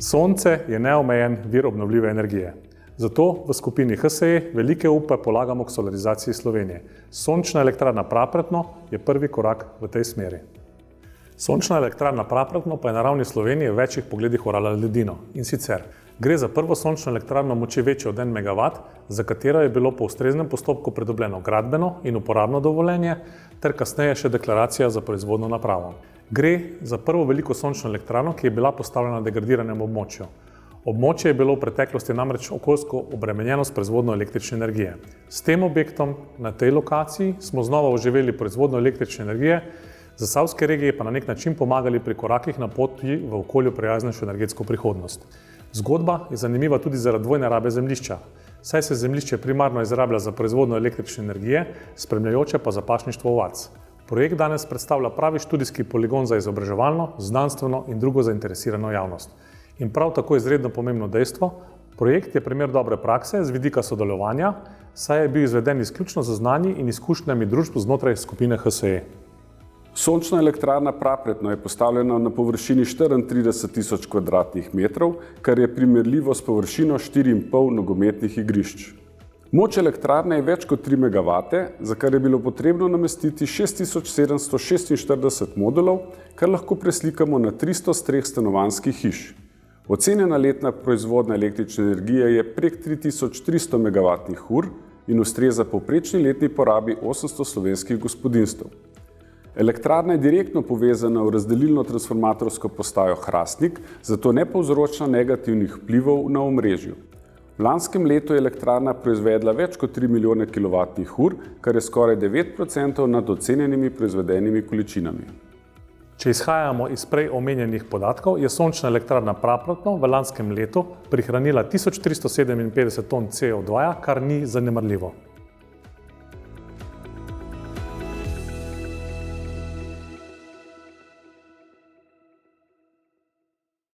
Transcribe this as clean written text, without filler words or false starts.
Sonce je neomejen vir obnovljive energije. Zato v skupini HSE velike upe polagamo k solarizaciji Slovenije. Sončna elektrarna Prapretno je prvi korak v tej smeri. Sončna elektrarna Prapretno pa je na ravni Slovenije v večjih pogledih orala ledino. In sicer gre za prvo sončno elektrarno moči večjo od 1 MW, za katero je bilo po ustreznem postopku pridobljeno gradbeno in uporabno dovoljenje ter kasneje še deklaracija za proizvodno napravo. Gre za prvo veliko sončno elektrarno, ki je bila postavljena na degradiranem območju. Območje je bilo v preteklosti namreč okoljsko obremenjeno s proizvodnjo električne energije. S tem objektom na tej lokaciji smo znova oživeli proizvodnjo električne energije, zasavske regije pa na nek način pomagali pri korakih na poti v okolju prijaznejšo energetsko prihodnost. Zgodba je zanimiva tudi zaradi dvojne rabe zemljišča, saj se zemljišče primarno izrablja za proizvodnjo električne energije, spremljajoče pa za pašništvo ovac. Projekt danes predstavlja pravi študijski poligon za izobraževalno, znanstveno in drugo zainteresirano javnost. In prav tako izredno pomembno dejstvo, projekt je primer dobre prakse z vidika sodelovanja, saj je bil izveden izključno z znanji in izkušnjami družb znotraj skupine HSE. Sončna elektrarna Prapretno je postavljena na površini 34.000 kvadratnih metrov, kar je primerljivo s površino 4,5 nogometnih igrišč. Moč elektrarne je več kot 3 MW, za kar je bilo potrebno namestiti 6746 modulov, kar lahko preslikamo na 300 streh stanovanjskih hiš. Ocenjena letna proizvodnja električne energije je prek 3300 MWh in ustreza povprečni letni porabi 800 slovenskih gospodinjstev. Elektrarna je direktno povezana v razdelilno-transformatorsko postajo Hrastnik, zato ne povzroča negativnih vplivov na omrežju. V lanskem letu je elektrarna proizvedla več kot 3 milijone kWh, kar je skoraj 9% nad ocenjenimi proizvedenimi količinami. Če izhajamo iz prej omenjenih podatkov, je sončna elektrarna Prapretno v lanskem letu prihranila 1357 ton CO2, kar ni zanemarljivo.